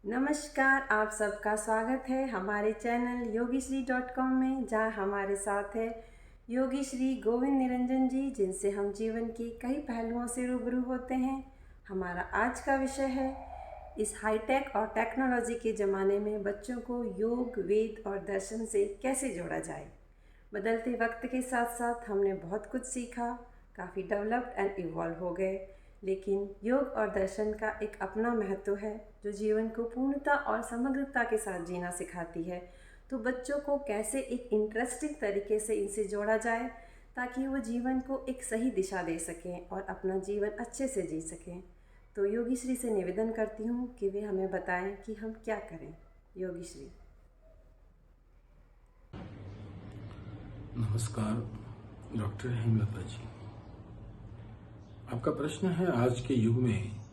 नमस्कार, आप सबका स्वागत है हमारे चैनल योगीश्री.com में, जहां हमारे साथ है योगी श्री गोविंद निरंजन जी, जिनसे हम जीवन के कई पहलुओं से रूबरू होते हैं। हमारा आज का विषय है इस हाईटेक और टेक्नोलॉजी के ज़माने में बच्चों को योग, वेद और दर्शन से कैसे जोड़ा जाए। बदलते वक्त के साथ साथ हमने बहुत कुछ सीखा, काफ़ी डेवलप्ड एंड इवॉल्व हो गए, लेकिन योग और दर्शन का एक अपना महत्व है जो जीवन को पूर्णता और समग्रता के साथ जीना सिखाती है। तो बच्चों को कैसे एक इंटरेस्टिंग तरीके से इनसे जोड़ा जाए ताकि वो जीवन को एक सही दिशा दे सकें और अपना जीवन अच्छे से जी सकें। तो योगी श्री से निवेदन करती हूँ कि वे हमें बताएं कि हम क्या करें। योगी श्री। नमस्कार डॉक्टर हेमलता जी। आपका प्रश्न है, आज के युग में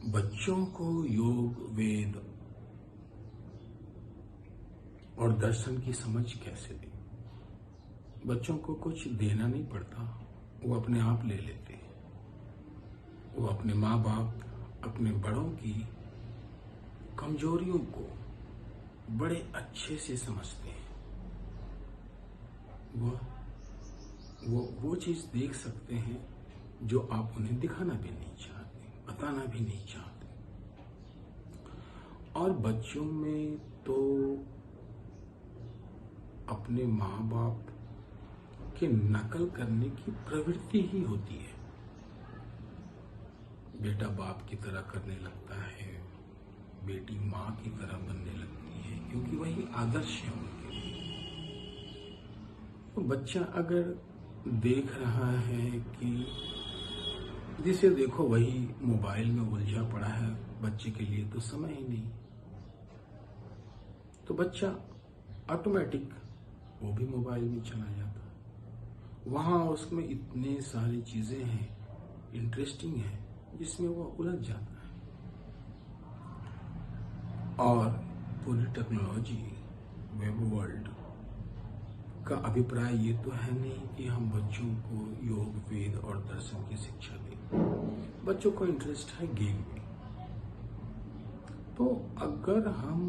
बच्चों को योग, वेद और दर्शन की समझ कैसे दें। बच्चों को कुछ देना नहीं पड़ता, वो अपने आप ले लेते हैं। वो अपने माँ बाप, अपने बड़ों की कमजोरियों को बड़े अच्छे से समझते हैं। वो चीज देख सकते हैं जो आप उन्हें दिखाना भी नहीं चाहते, बताना भी नहीं चाहते। और बच्चों में तो अपने माँ बाप के नकल करने की प्रवृत्ति ही होती है। बेटा बाप की तरह करने लगता है, बेटी माँ की तरह बनने लगती है, क्योंकि वही आदर्श है उनके लिए। तो बच्चा अगर देख रहा है कि जिसे देखो वही मोबाइल में उलझा पड़ा है, बच्चे के लिए तो समय ही नहीं, तो बच्चा ऑटोमेटिक वो भी मोबाइल में चला जाता है। वहां उसमें इतने सारी चीजें हैं, इंटरेस्टिंग है, जिसमें वो उलझ जाता है। और पूरी टेक्नोलॉजी, वेब वर्ल्ड का अभिप्राय ये तो है नहीं कि हम बच्चों को योग, वेद और दर्शन की शिक्षा दें। बच्चों को इंटरेस्ट है गेम में। तो अगर हम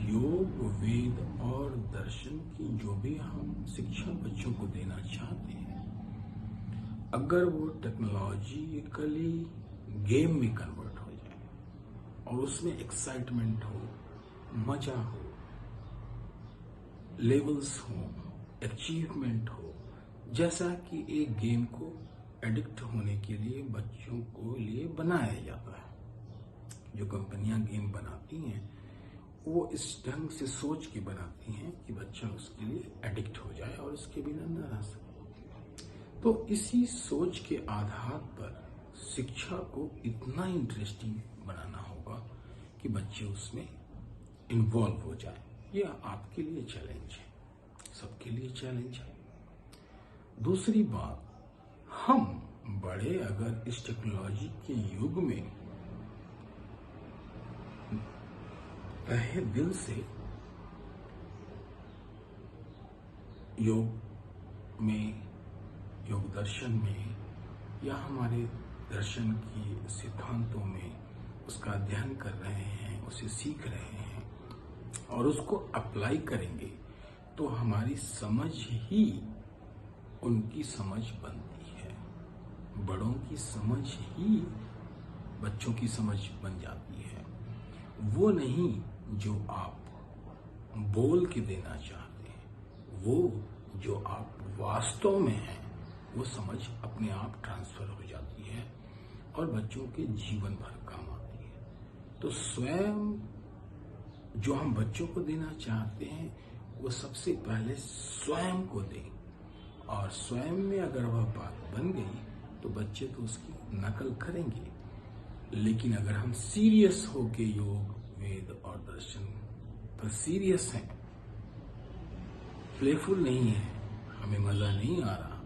योग, वेद और दर्शन की जो भी हम शिक्षा बच्चों को देना चाहते हैं, अगर वो टेक्नोलॉजिकली गेम में कन्वर्ट हो जाए और उसमें एक्साइटमेंट हो, मजा हो, लेवल्स हो, अचीवमेंट हो, जैसा कि एक गेम को एडिक्ट होने के लिए बच्चों को लिए बनाया जाता है। जो कंपनियां गेम बनाती हैं वो इस ढंग से सोच के बनाती हैं कि बच्चा उसके लिए एडिक्ट हो जाए और उसके बिना न रह सके। तो इसी सोच के आधार पर शिक्षा को इतना इंटरेस्टिंग बनाना होगा कि बच्चे उसमें इन्वॉल्व हो जाए। यह आपके लिए चैलेंज है, सबके लिए चैलेंज है। दूसरी बात, हम बड़े अगर इस टेक्नोलॉजी के युग में तहे दिल से योग में, योग दर्शन में या हमारे दर्शन की सिद्धांतों में उसका अध्ययन कर रहे हैं, उसे सीख रहे हैं और उसको अप्लाई करेंगे, तो हमारी समझ ही उनकी समझ बनती है। बड़ों की समझ ही बच्चों की समझ बन जाती है। वो नहीं जो आप बोल के देना चाहते हैं, वो जो आप वास्तव में हैं, वो समझ अपने आप ट्रांसफर हो जाती है और बच्चों के जीवन भर काम आती है। तो स्वयं जो हम बच्चों को देना चाहते हैं, वो सबसे पहले स्वयं को दें, और स्वयं में अगर वह बात बन गई तो बच्चे तो उसकी नकल करेंगे। लेकिन अगर हम सीरियस होके योग, वेद और दर्शन पर सीरियस हैं, प्लेफुल नहीं है, हमें मजा नहीं आ रहा,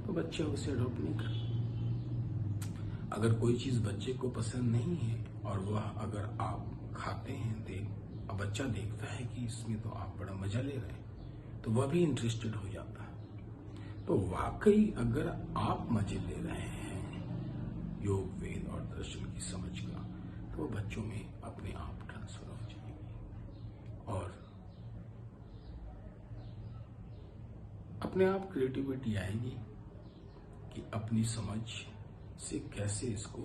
तो बच्चा उसे अडॉप्ट नहीं करता। अगर कोई चीज बच्चे को पसंद नहीं है और वह अगर आप खाते हैं, अब बच्चा देखता है कि इसमें तो आप बड़ा मजा ले रहे हैं, तो वह भी इंटरेस्टेड हो जाता है। तो वाकई अगर आप मजे ले रहे हैं योग, वेद और दर्शन की समझ का, तो बच्चों में अपने आप ट्रांसफर हो जाएगी और अपने आप क्रिएटिविटी आएगी कि अपनी समझ से कैसे इसको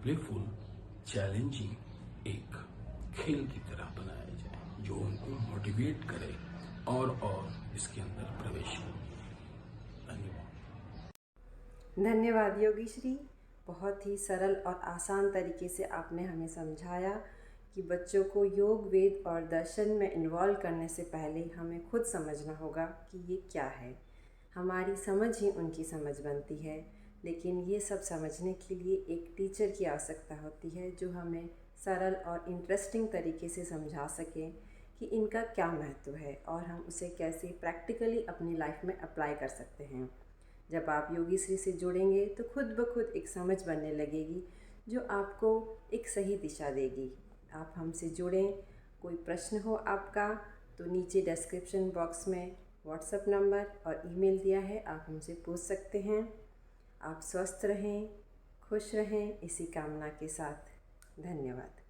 प्लेफुल, चैलेंजिंग एक खेल की तरह बनाया जाए जो उनको मोटिवेट करे और इसके अंदर प्रवेश करे। धन्यवाद। धन्यवाद योगी श्री। बहुत ही सरल और आसान तरीके से आपने हमें समझाया कि बच्चों को योग, वेद और दर्शन में इन्वॉल्व करने से पहले हमें खुद समझना होगा कि ये क्या है। हमारी समझ ही उनकी समझ बनती है, लेकिन ये सब समझने के लिए एक टीचर की आवश्यकता होती है जो हमें सरल और इंटरेस्टिंग तरीके से समझा सके कि इनका क्या महत्व है और हम उसे कैसे प्रैक्टिकली अपनी लाइफ में अप्लाई कर सकते हैं। जब आप योगी श्री से जुड़ेंगे तो खुद ब खुद एक समझ बनने लगेगी जो आपको एक सही दिशा देगी। आप हमसे जुड़ें। कोई प्रश्न हो आपका तो नीचे डिस्क्रिप्शन बॉक्स में व्हाट्सएप नंबर और ईमेल दिया है, आप हमसे पूछ सकते हैं। आप स्वस्थ रहें, खुश रहें, इसी कामना के साथ धन्यवाद।